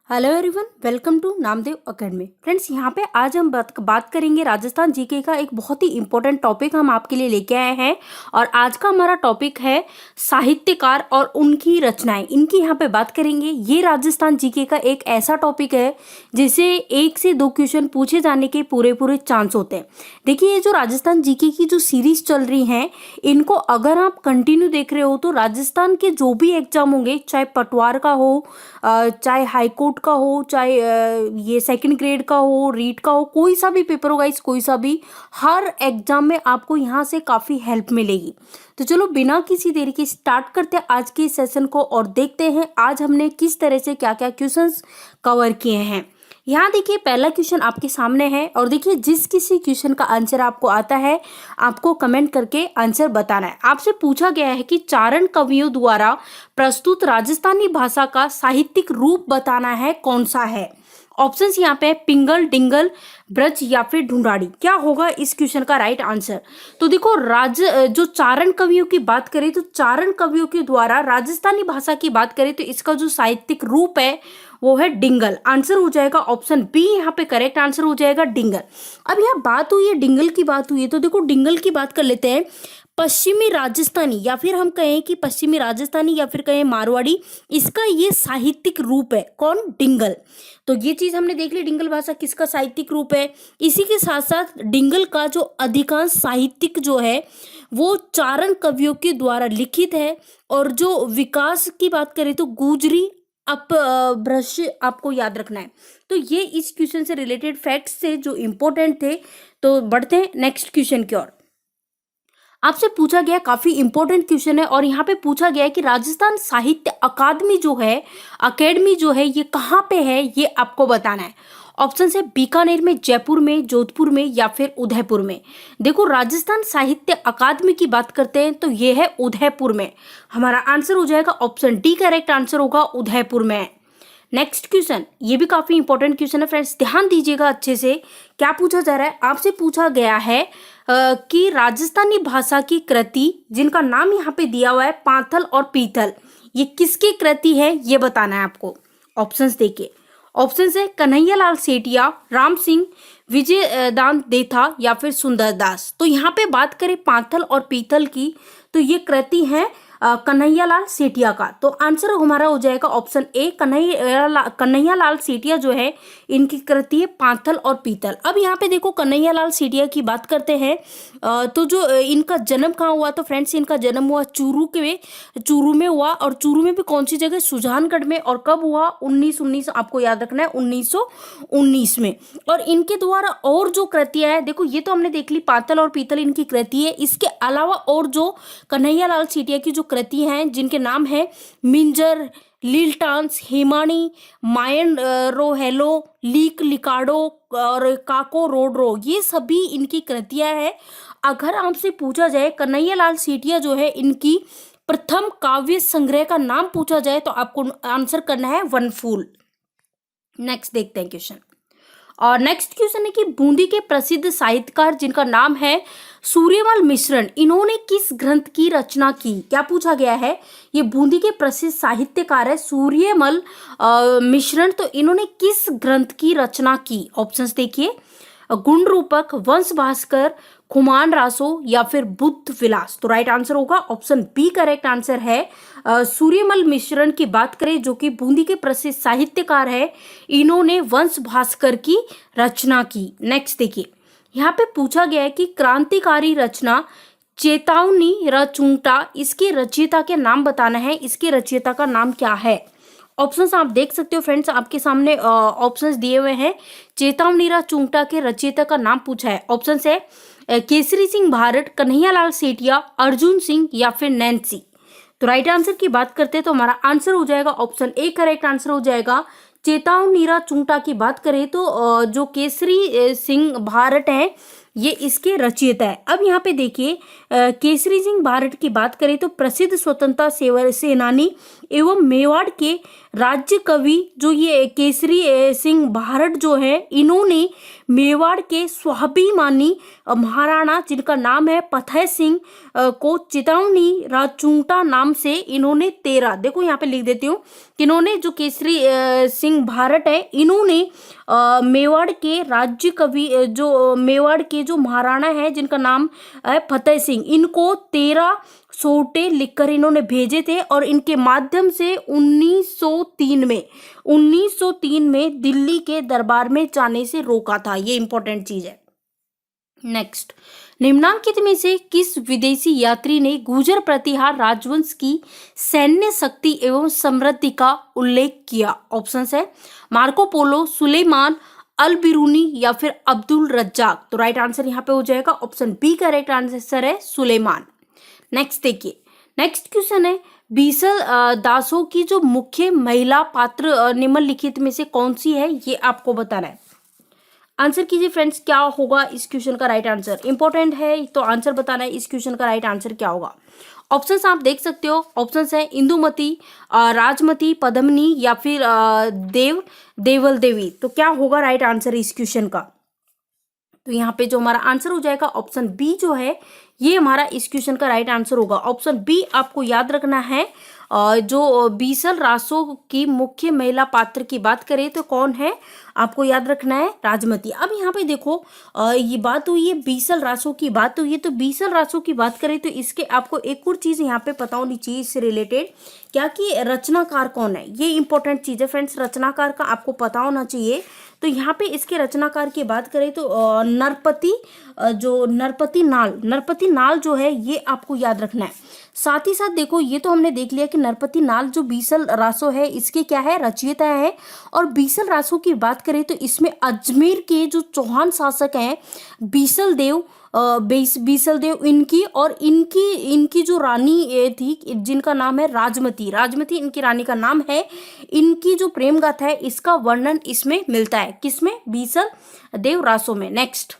Hello everyone, welcome to Namdev Academy. Friends, यहाँ पे आज हम बात करेंगे राजस्थान जीके का एक बहुत ही इम्पोर्टेंट टॉपिक हम आपके लिए लेके आए हैं। और आज का हमारा टॉपिक है साहित्यकार और उनकी रचनाएं। इनकी यहाँ पे बात करेंगे। ये राजस्थान जीके का एक ऐसा टॉपिक है जिसे 1 से 2 क्वेश्चन पूछे जाने के पूरे चांस होते हैं। देखिए, ये जो राजस्थान जीके की जो सीरीज चल रही है, इनको अगर आप कंटिन्यू देख रहे हो तो राजस्थान के जो भी एग्जाम होंगे, चाहे पटवार का हो, चाहे हाईकोर्ट का हो, चाहे ये सेकंड ग्रेड का हो, रीट का हो, कोई सा भी पेपर होगा, इस कोई सा भी, हर एग्जाम में आपको यहाँ से काफ़ी हेल्प मिलेगी। तो चलो बिना किसी देरी के स्टार्ट करते हैं आज के सेशन को और देखते हैं आज हमने किस तरह से क्या क्या क्वेश्चंस कवर किए हैं। यहाँ देखिए, पहला क्वेश्चन आपके सामने है और देखिए, जिस किसी क्वेश्चन का आंसर आपको आता है आपको कमेंट करके आंसर बताना है। आपसे पूछा गया है कि चारण कवियों द्वारा प्रस्तुत राजस्थानी भाषा का साहित्यिक रूप बताना है, कौन सा है। ऑप्शंस यहाँ पे पिंगल, डिंगल, ब्रज या फिर ढूंढाड़ी। क्या होगा इस क्वेश्चन का राइट आंसर? तो देखो, जो चारण कवियों की बात करें तो चारण कवियों के द्वारा राजस्थानी भाषा की बात करें तो इसका जो साहित्यिक रूप है वो है डिंगल। आंसर हो जाएगा ऑप्शन बी, यहाँ पे करेक्ट आंसर हो जाएगा डिंगल। अब यहाँ बात हुई है डिंगल की, बात हुई है तो देखो डिंगल की बात कर लेते हैं। पश्चिमी राजस्थानी या फिर हम कहें कि पश्चिमी राजस्थानी या फिर कहें मारवाड़ी, इसका ये साहित्यिक रूप है। कौन? डिंगल। तो ये चीज हमने देख ली, डिंगल भाषा किसका साहित्यिक रूप है। इसी के साथ साथ डिंगल का जो अधिकांश साहित्यिक जो है वो चारण कवियों के द्वारा लिखित है। और जो विकास की बात करें तो गुजरी भ्रश आपको याद रखना है। तो ये इस क्वेश्चन से रिलेटेड फैक्ट्स से जो इंपॉर्टेंट थे। तो बढ़ते हैं नेक्स्ट क्वेश्चन की ओर। आपसे पूछा गया, काफी इंपॉर्टेंट क्वेश्चन है और यहाँ पे पूछा गया है कि राजस्थान साहित्य अकादमी जो है, अकेडमी जो है, ये कहाँ पे है, ये आपको बताना है। ऑप्शन है बीकानेर में, जयपुर में, जोधपुर में या फिर उदयपुर में। देखो, राजस्थान साहित्य अकादमी की बात करते हैं तो ये है उदयपुर में। हमारा आंसर हो जाएगा ऑप्शन डी, करेक्ट आंसर होगा उदयपुर में। नेक्स्ट क्वेश्चन, ये भी काफी इंपॉर्टेंट क्वेश्चन है फ्रेंड्स, ध्यान दीजिएगा अच्छे से। क्या पूछा जा रहा है? आपसे पूछा गया है कि राजस्थानी भाषा की कृति जिनका नाम यहाँ पे दिया हुआ है पाथल और पीथल, ये किसकी कृति है, ये बताना है आपको। ऑप्शंस देखिए, ऑप्शंस है कन्हैया लाल सेठिया, राम सिंह, विजय दान देथा या फिर सुंदर दास। तो यहाँ पे बात करें पाथल और पीथल की तो ये कृति है कन्हैया लाल सेठिया का। तो आंसर हमारा हो जाएगा ऑप्शन ए, कन्हैया लाल सेठिया जो है इनकी कृति है पाथल और पीतल। अब यहाँ पे देखो, कन्हैया लाल सेठिया की बात करते हैं तो जो इनका जन्म कहाँ हुआ, तो फ्रेंड्स इनका जन्म हुआ चूरू में हुआ। और चूरू में भी कौन सी जगह? सुजानगढ़ में। और कब हुआ? 1919, आपको याद रखना है 1919 में। और इनके द्वारा और जो कृतियां है, देखो ये तो हमने देख ली पातल और पीतल इनकी कृति है। इसके अलावा और जो कन्हैया लाल सेठिया की जो कृति हैं जिनके नाम है मिंजर, लीलटांस, हेमानी, मायन रोहेलो, लीक लिकाडो और काको रोडरो, ये सभी इनकी कृतियां हैं। अगर आपसे पूछा जाए कन्हैया लाल सेठिया जो है इनकी प्रथम काव्य संग्रह का नाम पूछा जाए तो आपको आंसर करना है वनफूल। नेक्स्ट देखते हैं क्वेश्चन। और नेक्स्ट क्वेश्चन है कि बूंदी के प्रसिद्ध साहित्यकार जिनका नाम है सूर्यमल मिश्रण, इन्होंने किस ग्रंथ की रचना की? क्या पूछा गया है? ये बूंदी के प्रसिद्ध साहित्यकार है सूर्यमल मिश्रण, तो इन्होंने किस ग्रंथ की रचना की? ऑप्शंस देखिए, गुण रूपक, वंश भास्कर, खुमान रासो या फिर बुद्ध विलास। तो राइट आंसर होगा ऑप्शन बी, करेक्ट आंसर है। सूर्यमल मिश्रण की बात करें जो कि बूंदी के प्रसिद्ध साहित्यकार है, इन्होंने वंश भास्कर की रचना की। नेक्स्ट देखिए, यहाँ पे पूछा गया है कि क्रांतिकारी रचना चेतावनी रचूंटा, इसके रचयिता के नाम बताना है। इसके रचयिता का नाम क्या है? ऑप्शंस आप देख सकते हो फ्रेंड्स, आपके सामने ऑप्शंस दिए हुए हैं। चेतावनीरा चूंटा के रचयिता का नाम पूछा है। ऑप्शंस है केसरी सिंह भारत, कन्हैया लाल सेठिया, अर्जुन सिंह या फिर नैन्सी। तो राइट आंसर की बात करते हैं तो हमारा आंसर हो जाएगा ऑप्शन ए, करेक्ट आंसर हो जाएगा। चेतावनीरा चूंटा की बात करें तो जो केसरी सिंह भारत है ये इसके रचयिता है। अब यहाँ पे देखिए, केसरी सिंह भारट की बात करें तो प्रसिद्ध स्वतंत्रता सेनानी एवं मेवाड़ के राज्य कवि जो ये केसरी सिंह भारट जो है, इन्होंने मेवाड़ के स्वाभिमानी महाराणा जिनका नाम है फतेह सिंह को चितौनी राजचूंटा नाम से इन्होंने 13, देखो यहाँ पे लिख देती हूँ कि इन्होंने जो केसरी सिंह भारट है, इन्होंने मेवाड़ के राज्य कवि जो मेवाड़ के जो महाराणा है जिनका नाम है फतेह सिंह, इनको 13 सोटे लिखकर इन्होंने भेजे थे और इनके माध्यम से 1903 में दिल्ली के दरबार में जाने से रोका था। ये इंपॉर्टेंट चीज है। नेक्स्ट, निम्नलिखित में से किस विदेशी यात्री ने गुर्जर प्रतिहार राजवंश की सैन्य शक्ति एवं समृद्धि का उल्लेख किया? ऑप्शंस है मार्को पोलो, सुलेमान, अल बिरूनी या फिर अब्दुल रज्जाक। तो राइट आंसर यहाँ पे हो जाएगा ऑप्शन बी करेक्ट आंसर है सुलेमान। नेक्स्ट देखिए, नेक्स्ट क्वेश्चन है बीसल दासों की जो मुख्य महिला पात्र निम्नलिखित में से कौन सी है, ये आपको बताना है। आंसर कीजिए फ्रेंड्स, क्या होगा इस क्वेश्चन का राइट आंसर? इंपॉर्टेंट है तो आंसर बताना है इस क्वेश्चन का राइट आंसर क्या होगा। ऑप्शंस आप देख सकते हो, ऑप्शंस है इंदुमती, राजमती, पद्मिनी या फिर देवल देवी। तो क्या होगा राइट आंसर इस क्वेश्चन का? तो यहाँ पे जो हमारा आंसर हो जाएगा ऑप्शन बी जो है, ये हमारा इस क्वेश्चन का राइट आंसर होगा। ऑप्शन बी आपको याद रखना है। जो बीसल रासो की मुख्य महिला पात्र की बात करें तो कौन है, आपको याद रखना है राजमती। अब यहाँ पे देखो ये बात हुई है बीसल रासो की बात हुई है, तो बीसल रासो की बात करें तो इसके आपको एक और चीज यहाँ पे पता होनी चाहिए इससे रिलेटेड, क्या कि रचनाकार कौन है, ये इंपॉर्टेंट चीज है फ्रेंड्स। रचनाकार का आपको पता होना चाहिए। तो यहाँ पे इसके रचनाकार की बात करें तो नरपति नाल जो है ये आपको याद रखना है। साथ ही साथ देखो ये तो हमने देख लिया कि नरपति नाल जो बीसल रासो है इसके क्या है, रचयिता है। और बीसल रासो की बात करें तो इसमें अजमेर के जो चौहान शासक हैं बीसल देव, इनकी और इनकी जो रानी थी जिनका नाम है राजमती इनकी रानी का नाम है। इनकी जो प्रेम गाथा है इसका वर्णन इसमें मिलता है, किसमें, बीसल देव रासो में। नेक्स्ट,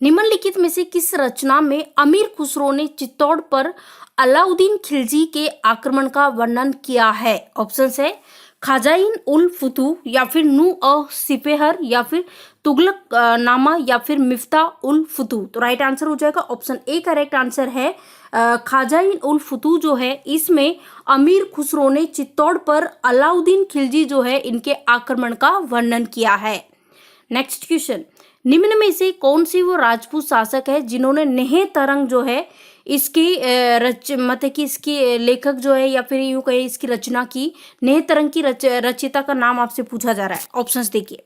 निम्नलिखित में से किस रचना में अमीर खुसरो ने चित्तौड़ पर अलाउद्दीन खिलजी के आक्रमण का वर्णन किया है? ऑप्शंस है खाजाइन उल फुतू या फिर नू अ सिपेहर या फिर तुगलक नामा या फिर मिफ्ता उल फुतू। तो राइट आंसर हो जाएगा ऑप्शन ए करेक्ट आंसर है खाजाइन उल फुतू जो है, इसमें अमीर खुसरो ने चित्तौड़ पर अलाउद्दीन खिलजी जो है इनके आक्रमण का वर्णन किया है। नेक्स्ट क्वेश्चन, निम्न में से कौन सी वो राजपूत शासक है जिन्होंने नेह तरंग जो है इसकी मतलब कि इसकी लेखक जो है या फिर यूं कहे इसकी रचना की, नेह तरंग की रचयिता का नाम आपसे पूछा जा रहा है। ऑप्शंस देखिए,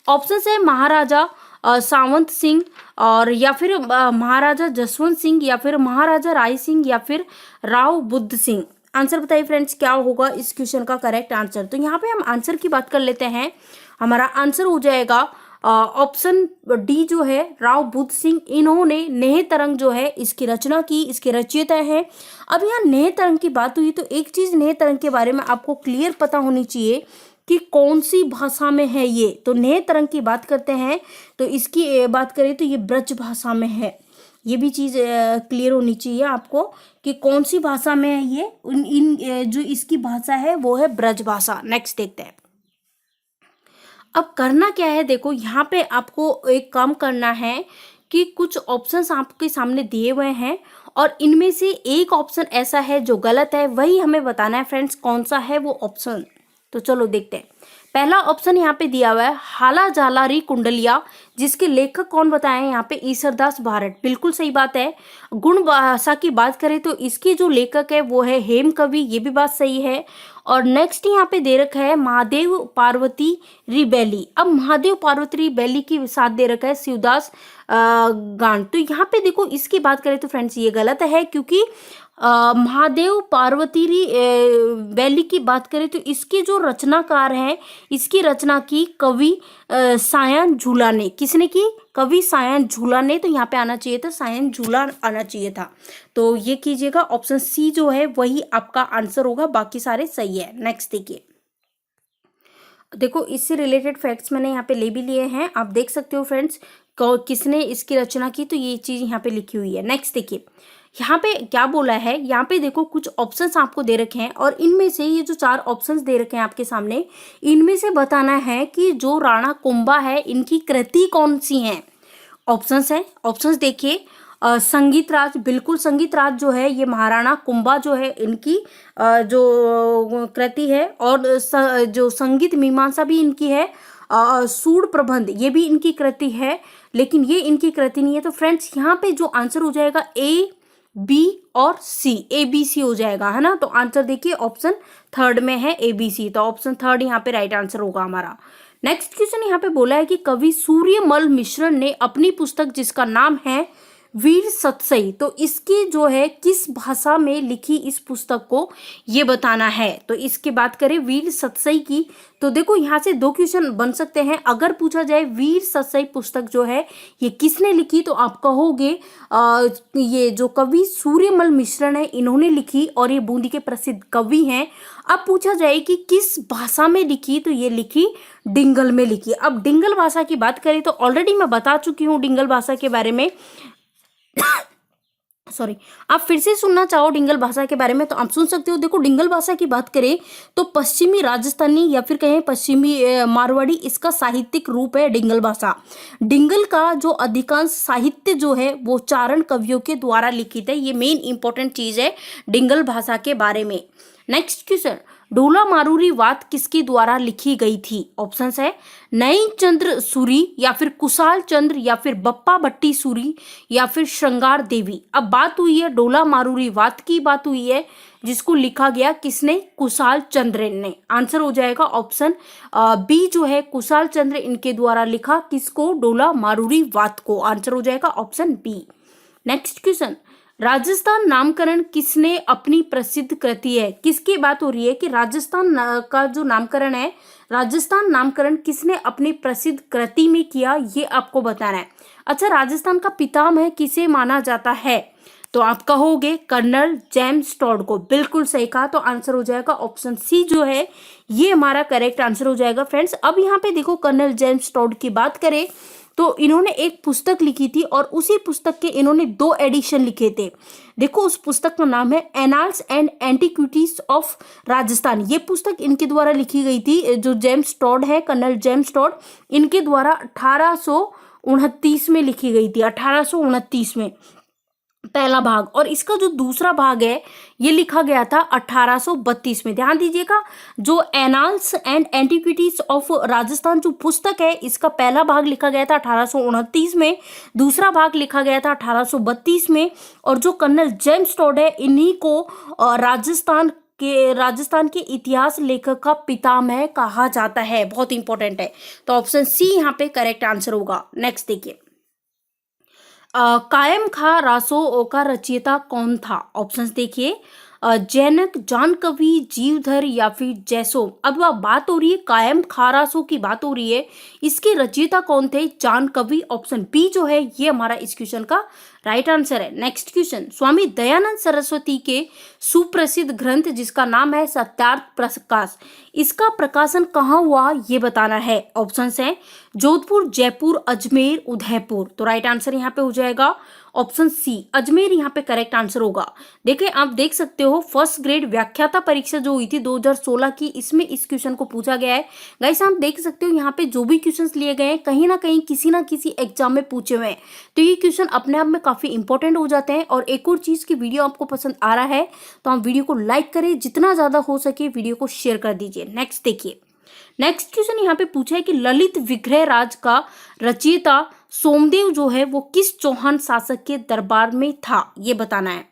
ऑप्शंस है महाराजा सावंत सिंह और या फिर महाराजा जसवंत सिंह या फिर महाराजा राय सिंह या फिर राव बुद्ध सिंह। आंसर बताइए फ्रेंड्स, क्या होगा इस क्वेश्चन का करेक्ट आंसर? तो यहाँ पे हम आंसर की बात कर लेते हैं। हमारा आंसर हो जाएगा ऑप्शन डी जो है राव बुद्ध सिंह। इन्होंने नेह तरंग जो है इसकी रचना की, इसके रचयिता है। अब यहाँ नेह तरंग की बात हुई तो एक चीज नेह तरंग के बारे में आपको क्लियर पता होनी चाहिए कि कौन सी भाषा में है ये। तो नेह तरंग की बात करते हैं तो इसकी बात करें तो ये ब्रज भाषा में है। ये भी चीज क्लियर होनी चाहिए आपको कि कौन सी भाषा में है ये। जो इसकी भाषा है वो है ब्रज भाषा। नेक्स्ट देखते हैं। अब करना क्या है, देखो यहाँ पे आपको एक काम करना है कि कुछ ऑप्शंस आपके सामने दिए हुए हैं और इनमें से एक ऑप्शन ऐसा है जो गलत है, वही हमें बताना है फ्रेंड्स कौन सा है वो ऑप्शन। तो चलो देखते हैं। पहला ऑप्शन यहाँ पे दिया हुआ है हाला जालारी कुंडलिया, जिसके लेखक कौन बताए हैं यहाँ पे, ईसरदास भारत। बिल्कुल सही बात है। गुण भाषा की बात करें तो इसके जो लेखक है वो है हेम कवि, ये भी बात सही है। और नेक्स्ट यहाँ पे दे रखा है महादेव पार्वती रिबेली। अब महादेव पार्वती रिबेली की साथ दे रखा है शिवदास गान। तो यहाँ पे देखो इसकी बात करें तो फ्रेंड्स ये गलत है, क्योंकि महादेव पार्वती वैली की बात करें तो इसके जो रचनाकार हैं, इसकी रचना की कवि सायन झूला ने। किसने की? कवि सायन झूला ने। तो यहाँ पे आना चाहिए था सायन झूला आना चाहिए था। तो ये कीजिएगा, ऑप्शन सी जो है वही आपका आंसर होगा, बाकी सारे सही है। नेक्स्ट देखिए, देखो इससे रिलेटेड फैक्ट्स मैंने यहाँ पे ले भी लिए हैं, आप देख सकते हो फ्रेंड्स किसने इसकी रचना की, तो ये चीज यहाँ पे लिखी हुई है। नेक्स्ट देखिए यहाँ पे क्या बोला है, यहाँ पे देखो कुछ ऑप्शंस आपको दे रखे हैं और इनमें से ये जो 4 ऑप्शंस दे रखे हैं आपके सामने, इनमें से बताना है कि जो राणा कुंभा है इनकी कृति कौन सी है। ऑप्शंस है, ऑप्शंस देखिए संगीत राज, बिल्कुल संगीत राज जो है ये महाराणा कुंभा जो है इनकी जो कृति है, और जो संगीत मीमांसा भी इनकी है, सूड प्रबंध ये भी इनकी कृति है, लेकिन ये इनकी कृति नहीं है। तो फ्रेंड्स यहाँ पे जो आंसर हो जाएगा ए बी और सी, ए बी सी हो जाएगा, है ना। तो आंसर देखिए ऑप्शन थर्ड में है ए बी सी, तो ऑप्शन थर्ड यहाँ पे राइट आंसर होगा हमारा। नेक्स्ट क्वेश्चन यहाँ पे बोला है कि कवि सूर्यमल मिश्र ने अपनी पुस्तक जिसका नाम है वीर सतसई, तो इसकी जो है किस भाषा में लिखी इस पुस्तक को ये बताना है। तो इसकी बात करें वीर सतसई की, तो देखो यहाँ से 2 क्वेश्चन बन सकते हैं। अगर पूछा जाए वीर सतसई पुस्तक जो है ये किसने लिखी, तो आप कहोगे ये जो कवि सूर्यमल मिश्र है इन्होंने लिखी, और ये बूंदी के प्रसिद्ध कवि हैं। अब पूछा जाए कि किस भाषा में लिखी, तो ये लिखी डिंगल में लिखी। अब डिंगल भाषा की बात करें तो ऑलरेडी मैं बता चुकी हूँ डिंगल भाषा के बारे में सॉरी, आप फिर से सुनना चाहो डिंगल भाषा के बारे में तो आप सुन सकते हो। देखो डिंगल भाषा की बात करें तो पश्चिमी राजस्थानी या फिर कहें पश्चिमी मारवाड़ी इसका साहित्यिक रूप है डिंगल भाषा। डिंगल का जो अधिकांश साहित्य जो है वो चारण कवियों के द्वारा लिखित है, ये मेन इंपॉर्टेंट चीज है डिंगल भाषा के बारे में। नेक्स्ट क्वेश्चन, ढोला मारूरी वात किसके द्वारा लिखी गई थी। ऑप्शंस है नई चंद्र सूरी या फिर कुशाल चंद्र या फिर बप्पा भट्टी सूरी या फिर श्रृंगार देवी। अब बात हुई है ढोला मारूरी वात की, बात हुई है जिसको लिखा गया किसने, कुशाल चंद्र ने। आंसर हो जाएगा ऑप्शन बी जो है कुशाल चंद्र इनके द्वारा लिखा किसको, ढोला मारूरी वात को। आंसर हो जाएगा option B. Next question, Rajasthan नामकरण किसने अपनी प्रसिद्ध कृति है, किसकी बात हो रही है कि राजस्थान का जो नामकरण है, राजस्थान नामकरण किसने अपनी प्रसिद्ध कृति में किया, ये आपको बताना है। अच्छा, राजस्थान का पितामह किसे माना जाता है, तो आप कहोगे कर्नल जेम्स टॉड को। बिल्कुल सही कहा, तो आंसर हो जाएगा ऑप्शन सी जो है ये हमारा करेक्ट आंसर हो जाएगा फ्रेंड्स। अब यहाँ पे देखो कर्नल जेम्स टॉड की बात करें तो इन्होंने एक पुस्तक लिखी थी और उसी पुस्तक के इन्होंने 2 एडिशन लिखे थे। देखो उस पुस्तक का नाम है annals and antiquities of Rajasthan. ये पुस्तक इनके द्वारा लिखी गई थी, जो जेम्स टॉड है कर्नल जेम्स टॉड इनके द्वारा 1829 में लिखी गई थी, 1829 में पहला भाग, और इसका जो दूसरा भाग है ये लिखा गया था 1832 में। ध्यान दीजिएगा, जो annals and antiquities of Rajasthan जो पुस्तक है इसका पहला भाग लिखा गया था 1829 में, दूसरा भाग लिखा गया था 1832 में, और जो कर्नल जेम्स टॉड है इन्हीं को राजस्थान के इतिहास लेखक का पितामह कहा जाता है। बहुत इंपॉर्टेंट है, तो ऑप्शन सी यहाँ पे करेक्ट आंसर होगा। नेक्स्ट देखिए, कायम खा रासो का रचयिता कौन था। ऑप्शंस देखिए जैनक, जानकवि, जीवधर या फिर जैसोम। अब बात हो रही है कायम खा रासो की बात हो रही है, इसके रचयिता कौन थे, जानकवि। ऑप्शन बी जो है ये हमारा इस क्वेश्चन का राइट आंसर है। नेक्स्ट क्वेश्चन, स्वामी दयानंद सरस्वती के सुप्रसिद्ध ग्रंथ जिसका नाम है सत्यार्थ प्रकाश, इसका प्रकाशन कहाँ हुआ ये बताना है। ऑप्शंस हैं जोधपुर, जयपुर, अजमेर, उदयपुर। तो राइट आंसर यहाँ पे हो जाएगा ऑप्शन सी, अजमेर यहाँ पे करेक्ट आंसर होगा। देखिए आप देख सकते हो फर्स्ट ग्रेड व्याख्याता परीक्षा जो हुई थी 2016 की, इसमें इस क्वेश्चन को पूछा गया है। गाइस आप देख सकते हो यहाँ पे जो भी क्वेश्चंस लिए गए हैं कहीं ना कहीं किसी ना किसी एग्जाम में पूछे हुए हैं, तो ये क्वेश्चन अपने आप में काफी इंपॉर्टेंट हो जाते हैं। और एक और चीज की वीडियो आपको पसंद आ रहा है तो आप वीडियो को लाइक करें, जितना ज्यादा हो सके वीडियो को शेयर कर दीजिए। नेक्स्ट देखिए, नेक्स्ट क्वेश्चन यहाँ पे पूछा है कि ललित विग्रह राज का रचयिता सोमदेव जो है वो किस चौहान शासक के दरबार में था, ये बताना है।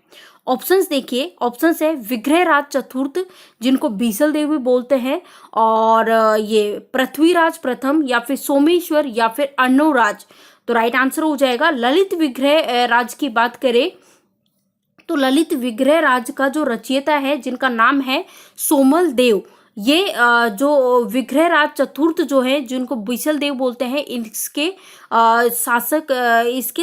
ऑप्शंस देखिए, ऑप्शंस है विग्रह राज चतुर्थ जिनको बीसल देव भी बोलते हैं, और ये पृथ्वीराज प्रथम या फिर सोमेश्वर या फिर अर्णवराज। तो राइट आंसर हो जाएगा ललित विग्रह राज की बात करें तो ललित विग्रह राज का जो रचयिता है जिनका नाम है सोमल देव, ये जो विग्रहराज चतुर्थ जो है, जिनको बिसल देव बोलते हैं, इसके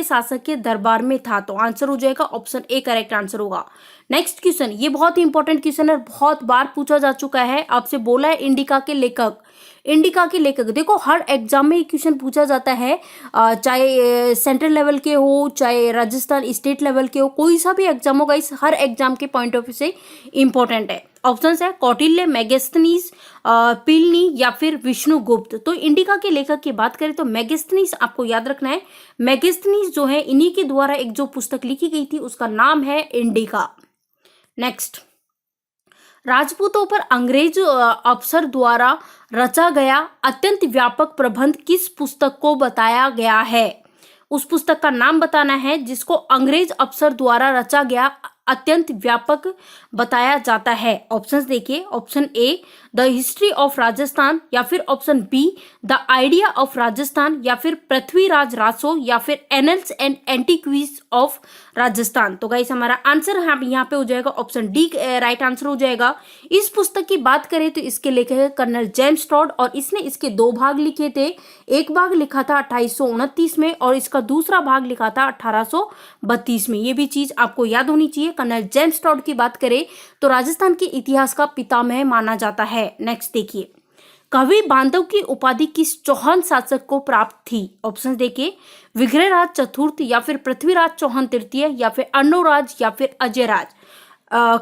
शासक के दरबार में था। तो आंसर हो जाएगा ऑप्शन ए करेक्ट आंसर होगा। नेक्स्ट क्वेश्चन, ये बहुत ही इंपॉर्टेंट क्वेश्चन है, बहुत बार पूछा जा चुका है। आपसे बोला है इंडिका के लेखक। इंडिका के लेखक, देखो हर एग्जाम में ये क्वेश्चन पूछा जाता है, चाहे सेंट्रल लेवल के हो, चाहे राजस्थान स्टेट लेवल के हो, कोई सा भी एग्जाम होगा, इस हर एग्जाम के पॉइंट ऑफ व्यू से इंपॉर्टेंट है। ऑप्शन है कौटिल्य, मेगस्थनीज, पिलनी या फिर विष्णुगुप्त। तो इंडिका के लेखक की बात करें तो मेगस्थनीज आपको याद रखना है। मेगस्थनीज जो है, इन्हीं के द्वारा एक जो पुस्तक लिखी गई थी उसका नाम है इंडिका। नेक्स्ट, राजपूतों पर अंग्रेज अफसर द्वारा रचा गया अत्यंत व्यापक प्रबंध किस पुस्तक को बताया गया है? उस पुस्तक का नाम बताना है जिसको अंग्रेज अफसर द्वारा रचा गया अत्यंत व्यापक बताया जाता है। ऑप्शंस देखिए, option A the history of Rajasthan, या फिर option be the idea of Rajasthan, या फिर पृथ्वीराज रासो, या फिर एनल्स एंड एंटीक्वीज ऑफ राजस्थान। तो गाइस हमारा आंसर यहाँ पे हो जाएगा ऑप्शन डी राइट आंसर हो जाएगा। इस पुस्तक की बात करें तो इसके लेखक है कर्नल जेम्स टॉड, और इसने इसके दो भाग लिखे थे। एक भाग लिखा था 2829 में और इसका दूसरा भाग लिखा था 1832 में। ये भी चीज आपको याद होनी चाहिए। कर्नल जेम्स टॉड की बात करें तो राजस्थान के इतिहास का पितामह माना जाता है। नेक्स्ट देखिए, कवि बांधव की उपाधि किस चौहान शासक को प्राप्त थी? ऑप्शन देखिए, विग्रहराज चतुर्थ, या फिर पृथ्वीराज चौहान तृतीय, या फिर अर्णोराज, या फिर अजयराज।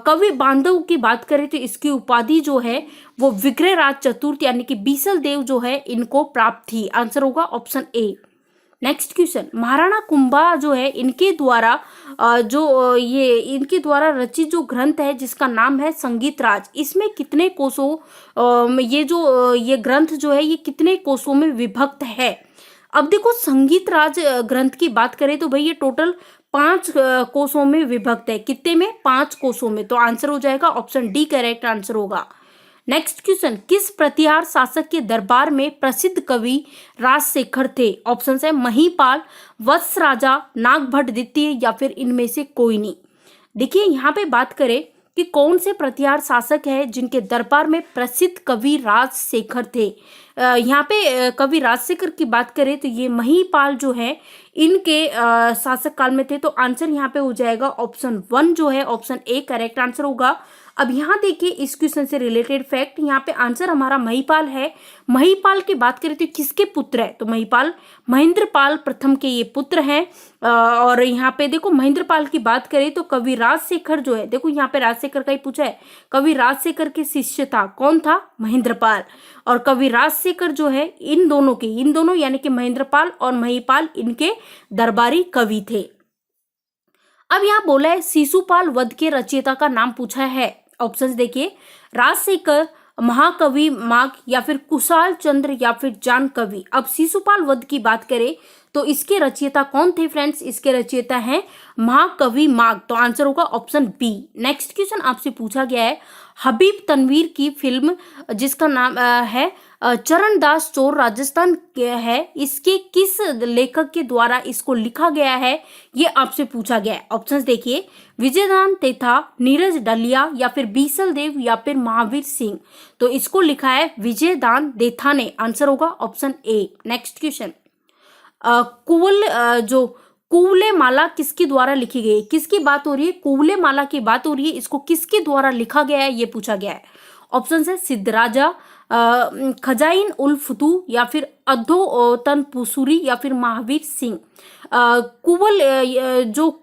कवि बांधव की बात करें तो इसकी उपाधि जो है वो विग्रहराज चतुर्थ यानी कि बीसल देव जो है इनको प्राप्त थी। आंसर होगा option A. Next question, Maharana Kumbha जो है इनके द्वारा इनके द्वारा रचित जो ग्रंथ है जिसका नाम है संगीत राज, इसमें कितने कोषों ये ग्रंथ जो है ये कितने कोषों में विभक्त है? अब देखो संगीत राज ग्रंथ की बात करें तो भाई ये टोटल 5 कोषों में विभक्त है। कितने में? 5 कोषों में। तो आंसर हो जाएगा ऑप्शन डी करेक्ट आंसर होगा। नेक्स्ट क्वेश्चन, किस प्रतिहार शासक के दरबार में प्रसिद्ध कवि राजशेखर थे? ऑप्शन है महिपाल, वत्स राजा, नागभट्ट द्वितीय, या फिर इनमें से कोई नहीं। देखिए यहाँ पे बात करें कि कौन से प्रतिहार शासक है जिनके दरबार में प्रसिद्ध कवि राजशेखर थे। यहाँ पे कवि राजशेखर की बात करें तो ये महिपाल जो है इनके शासक काल में थे। तो आंसर यहाँ पे हो जाएगा ऑप्शन 1 जो है ऑप्शन ए करेक्ट आंसर होगा। अब यहाँ देखिए इस क्वेश्चन से रिलेटेड फैक्ट, यहाँ पे आंसर हमारा महिपाल है। महिपाल की बात करें तो किसके पुत्र है? तो महिपाल महेंद्रपाल प्रथम के ये पुत्र हैं। और यहाँ पे देखो महेंद्रपाल की बात करें तो कवि राजशेखर जो है, देखो यहाँ पे राजशेखर का ही पूछा है, कवि राजशेखर के शिष्य था, कौन था? महेंद्रपाल। और कवि राजशेखर जो है इन दोनों यानी कि महेंद्रपाल और महिपाल इनके दरबारी कवि थे। अब यहाँ बोला है शिशुपाल वध के रचयिता का नाम पूछा है। ऑप्शंस देखिए, राजशेखर, महाकवि माघ, या फिर कुशाल चंद्र, या फिर जान कवि। अब शिशुपाल वध की बात करें तो इसके रचयिता कौन थे फ्रेंड्स? इसके रचयिता हैं महाकवि माघ। तो आंसर होगा ऑप्शन बी। नेक्स्ट क्वेश्चन आपसे पूछा गया है हबीब तनवीर की फिल्म जिसका नाम है चरणदास चोर राजस्थान है, इसके किस लेखक के द्वारा इसको लिखा गया है? ये आपसे पूछा गया है। ऑप्शंस देखिए, विजयदान तेथा, नीरज डलिया, या फिर बीसल देव, या फिर महावीर सिंह। तो इसको लिखा है विजयदान देथा ने। आंसर होगा ऑप्शन ए। नेक्स्ट क्वेश्चन, कुवले माला किसके द्वारा लिखी गई? किसकी बात हो रही है? कुवले माला की बात हो रही है। इसको किसके द्वारा लिखा गया है ये पूछा गया है। ऑप्शन है सिद्धराजा, खजाइन उल फतू, या फिर अधोतन पुसूरी, या फिर महावीर सिंह।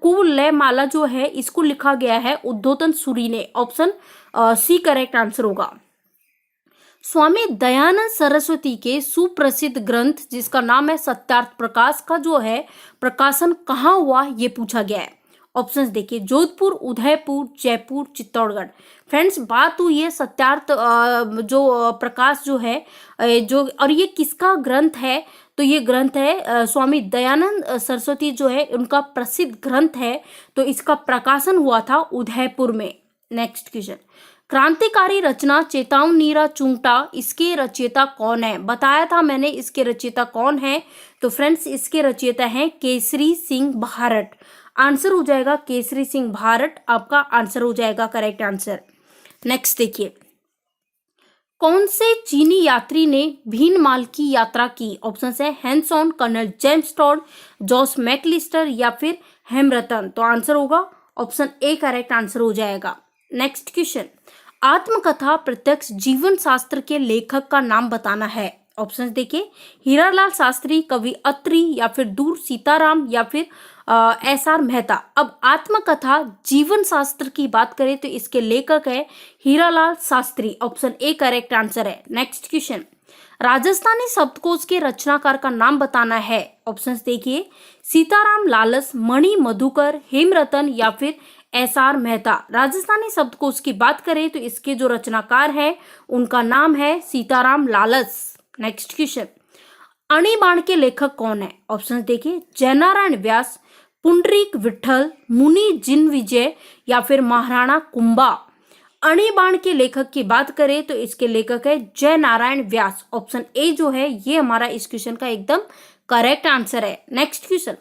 कुवलय माला जो है इसको लिखा गया है उद्धोतन सूरी ने। ऑप्शन सी करेक्ट आंसर होगा। स्वामी दयानंद सरस्वती के सुप्रसिद्ध ग्रंथ जिसका नाम है सत्यार्थ प्रकाश का जो है प्रकाशन कहाँ हुआ ये पूछा गया है। ऑप्शंस देखिए, जोधपुर, उदयपुर, जयपुर, चित्तौड़गढ़। फ्रेंड्स बात हुई है सत्यार्थ जो प्रकाश जो है और ये किसका ग्रंथ है? तो ये ग्रंथ है स्वामी दयानंद सरस्वती जो है उनका प्रसिद्ध ग्रंथ है। तो इसका प्रकाशन हुआ था उदयपुर में। नेक्स्ट क्वेश्चन, क्रांतिकारी रचना चेतावनीरा चूंटा, इसके रचयिता कौन है? बताया था मैंने इसके रचयिता कौन है। तो फ्रेंड्स इसके रचयिता हैं केसरी सिंह भारत। आंसर हो जाएगा केसरी सिंह भारत, आपका आंसर हो जाएगा करेक्ट आंसर। नेक्स्ट देखिए, कौन से चीनी यात्री ने भीनमाल की यात्रा की? ऑप्शन है Hanson, colonel James Tod, Joss McAllister या फिर हेमरतन। तो आंसर होगा ऑप्शन ए करेक्ट आंसर हो जाएगा। नेक्स्ट क्वेश्चन, आत्मकथा प्रत्यक्ष जीवन शास्त्र के लेखक का नाम बताना है। ऑप्शन देखिए, हीरालाल शास्त्री, कवि अत्रि या फिर दूर सीताराम या फिर एस.आर. मेहता। अब आत्मकथा जीवन शास्त्र की बात करें तो इसके लेखक है Hiralal Shastri. Option A correct answer है। नेक्स्ट क्वेश्चन, राजस्थानी शब्दकोश के रचनाकार का नाम बताना है। ऑप्शंस देखिए, सीताराम लालस, मणि मधुकर, हेमरतन या फिर एस.आर. मेहता। राजस्थानी शब्दकोश की बात करें तो इसके जो रचनाकार हैं उनका नाम है सीताराम लालस। नेक्स्ट क्वेश्चन, अणिबाण के लेखक कौन है? ऑप्शन देखिए, जयनारायण व्यास, पुंडरीक विठल, मुनि जिनविजय या फिर महाराणा कुंभा। अणिबाण के लेखक की बात करें तो इसके लेखक है जयनारायण व्यास। ऑप्शन ए जो है ये हमारा इस क्वेश्चन का एकदम करेक्ट आंसर है। नेक्स्ट क्वेश्चन,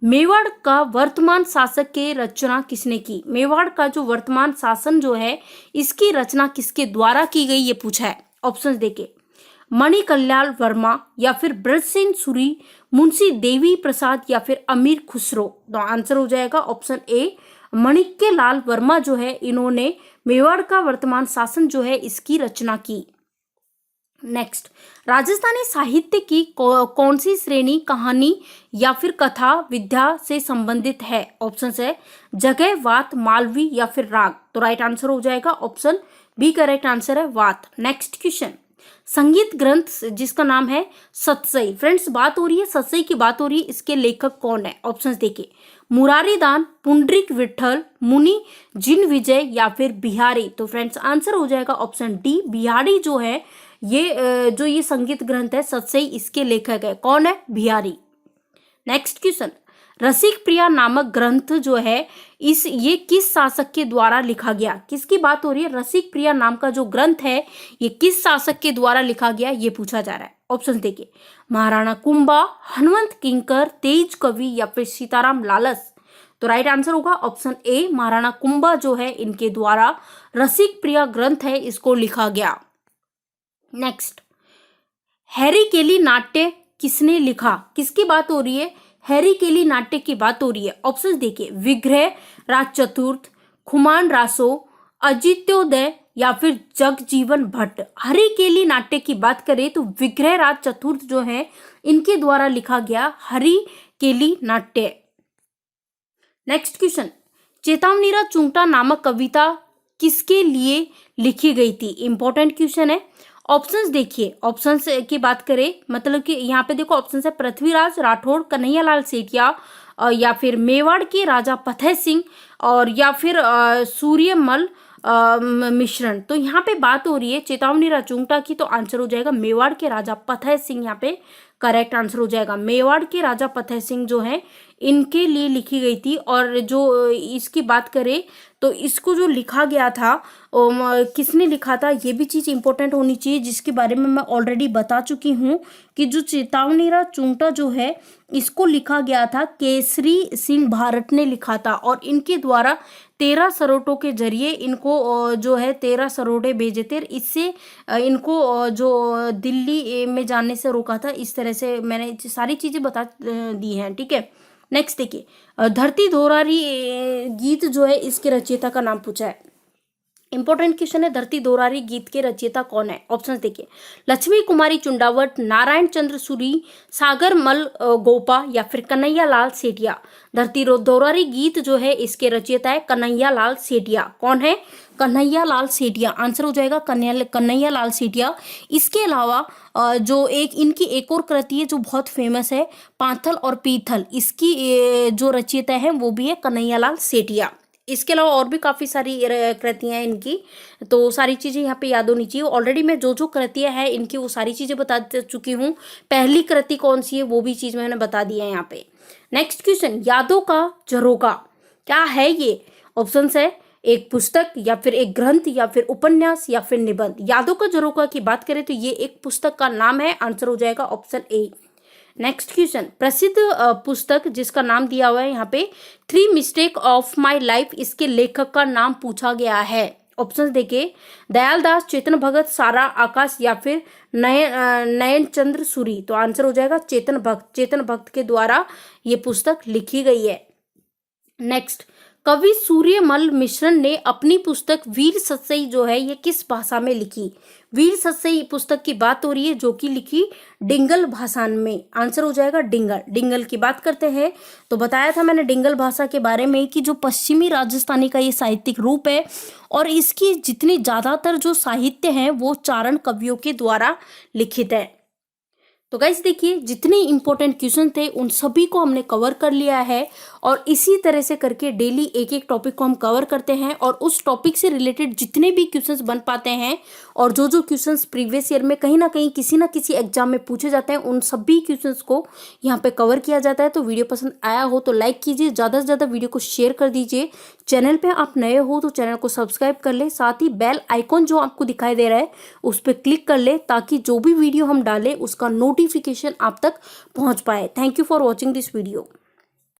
मेवाड़ का वर्तमान शासक के रचना किसने की? मेवाड़ का जो वर्तमान शासन जो है इसकी रचना किसके द्वारा की गई ये पूछा है। ऑप्शन देखिए, मणिकल्याण वर्मा या फिर ब्रजसेन सूरी, मुंशी देवी प्रसाद या फिर अमीर खुसरो। तो आंसर हो जाएगा ऑप्शन ए मणिक्यलाल वर्मा जो है इन्होंने मेवाड़ का वर्तमान शासन जो है इसकी रचना की। नेक्स्ट, राजस्थानी साहित्य की कौन सी श्रेणी कहानी या फिर कथा विद्या से संबंधित है? ऑप्शन है जगह, वात, मालवी या फिर राग। तो राइट आंसर हो जाएगा ऑप्शन बी करेक्ट आंसर है वात। नेक्स्ट क्वेश्चन, संगीत ग्रंथ जिसका नाम है सतसई। फ्रेंड्स बात हो रही है सतसई की बात हो रही है, इसके लेखक कौन है? ऑप्शंस देखिए, मुरारीदान, पुंडरीक विठल, मुनि जिनविजय या फिर बिहारी। तो फ्रेंड्स आंसर हो जाएगा ऑप्शन डी बिहारी जो है ये संगीत ग्रंथ है सतसई इसके लेखक है। कौन है? बिहारी। नेक्स्ट क्वेश्चन, रसिक प्रिया नामक ग्रंथ जो है ये किस शासक के द्वारा लिखा गया? किसकी बात हो रही है? रसिक प्रिया नाम का जो ग्रंथ है ये किस शासक के द्वारा लिखा गया ये पूछा जा रहा है। ऑप्शन देखिए, महाराणा कुंभा, हनुमंत किंकर, तेज कवि या फिर सीताराम लालस। तो राइट आंसर होगा ऑप्शन ए महाराणा कुंभा जो है इनके द्वारा रसिक प्रिया ग्रंथ है इसको लिखा गया। नेक्स्ट, हैरी केली नाट्य किसने लिखा? किसकी बात हो रही है? हैरी केली नाट्य की बात हो रही है। ऑप्शंस देखिए, विग्रह राज चतुर्थ, खुमान रासो, अजित्योदय या फिर जगजीवन भट्ट। हरि केली नाट्य की बात करें तो विग्रह राज चतुर्थ जो है इनके द्वारा लिखा गया हरि केली नाट्य। नेक्स्ट क्वेश्चन, चेतावनीरा चुंगटा नामक कविता किसके लिए लिखी गई थी? इंपॉर्टेंट क्वेश्चन है। ऑप्शंस देखिए, ऑप्शंस की बात करें मतलब कि यहाँ पे देखो ऑप्शन है पृथ्वीराज राठौड़, कन्हैयालाल सेठिया या फिर मेवाड़ के राजा फतेह सिंह और या फिर सूर्यमल मिश्रण। तो यहाँ पे बात हो रही है चेतावनीरा चुंगटा की। तो आंसर हो जाएगा मेवाड़ के राजा फतेह सिंह यहाँ पे करेक्ट आंसर हो जाएगा। मेवाड़ के राजा फतेह सिंह जो है इनके लिए लिखी गई थी। और जो इसकी बात करें तो इसको जो लिखा गया था किसने लिखा था ये भी चीज़ इंपॉर्टेंट होनी चाहिए जिसके बारे में मैं ऑलरेडी बता चुकी हूँ कि जो चेतावनीरा चुंगटा जो है इसको लिखा गया था केसरी सिंह भारत ने लिखा था। और इनके द्वारा 13 सरोटों के जरिए इनको जो है 13 सरोटे भेजे थे। इससे इनको जो दिल्ली में जाने से रोका था। इस तरह से मैंने सारी चीज़ें बता दी हैं। ठीक है, नेक्स्ट देखिए, धरती दोरारी गीत जो है इसके रचयिता का नाम पूछा है। इंपॉर्टेंट क्वेश्चन है, धरती दोरारी गीत के रचयिता कौन है? ऑप्शंस देखिए, लक्ष्मी कुमारी चुंडावट, नारायण चंद्र सूरी, सागर मल गोपा या फिर कन्हैयालाल सेठिया। धरती दोरारी गीत जो है इसके रचयिता है कन्हैयालाल सेठिया। कौन है? कन्हैयालाल सेठिया। आंसर हो जाएगा कन्हैयालाल सेठिया। इसके अलावा जो इनकी एक और कृति है जो बहुत फेमस है, पाथल और पीथल, इसकी जो रचयिता है वो भी है कन्हैयालाल सेठिया। इसके अलावा और भी काफ़ी सारी कृतियाँ हैं इनकी, तो सारी चीज़ें यहाँ पे याद होनी चाहिए। ऑलरेडी मैं जो जो कृतियाँ हैं इनकी वो सारी चीज़ें बता चुकी हूँ। पहली कृति कौन सी है वो भी चीज़ मैंने बता दी है यहाँ पे। नेक्स्ट क्वेश्चन, यादों का झरोखा क्या है ये? ऑप्शंस है एक पुस्तक या फिर एक ग्रंथ या फिर उपन्यास या फिर निबंध। यादों का झरोखा की बात करें तो ये एक पुस्तक का नाम है। आंसर हो जाएगा ऑप्शन ए। नेक्स्ट क्वेश्चन, प्रसिद्ध पुस्तक जिसका नाम दिया हुआ है यहाँ पे 3 मिस्टेक ऑफ माई लाइफ, इसके लेखक का नाम पूछा गया है। ऑप्शन देखिए, दयाल दास, चेतन भगत, सारा आकाश या फिर नयन चंद्र सूरी। तो आंसर हो जाएगा चेतन भक्त। चेतन भक्त के द्वारा ये पुस्तक लिखी गई है। नेक्स्ट, कवि सूर्यमल मिश्र ने अपनी पुस्तक वीर सत्सई जो है ये किस भाषा में लिखी? वीर सत्सई पुस्तक की बात हो रही है जो कि लिखी डिंगल भाषा में। आंसर हो जाएगा डिंगल। डिंगल की बात करते हैं तो बताया था मैंने डिंगल भाषा के बारे में कि जो पश्चिमी राजस्थानी का ये साहित्यिक रूप है और इसकी जितनी ज्यादातर जो साहित्य है वो चारण कवियों के द्वारा लिखित है। तो गाइस देखिए, जितने इंपॉर्टेंट क्वेश्चन थे उन सभी को हमने कवर कर लिया है और इसी तरह से करके डेली एक एक टॉपिक को हम कवर करते हैं और उस टॉपिक से रिलेटेड जितने भी क्वेश्चंस बन पाते हैं और जो जो क्वेश्चंस प्रीवियस ईयर में कहीं ना कहीं किसी ना किसी एग्जाम में पूछे जाते हैं उन सभी क्वेश्चंस को यहाँ पे कवर किया जाता है। तो वीडियो पसंद आया हो तो लाइक कीजिए, ज़्यादा से ज़्यादा वीडियो को शेयर कर दीजिए। चैनल पे आप नए हो तो चैनल को सब्सक्राइब कर ले, साथ ही बेल आइकॉन जो आपको दिखाई दे रहा है उस पर क्लिक कर ले ताकि जो भी वीडियो हम डालें उसका नोटिफिकेशन आप तक पहुंच पाए। Thank you for watching this video.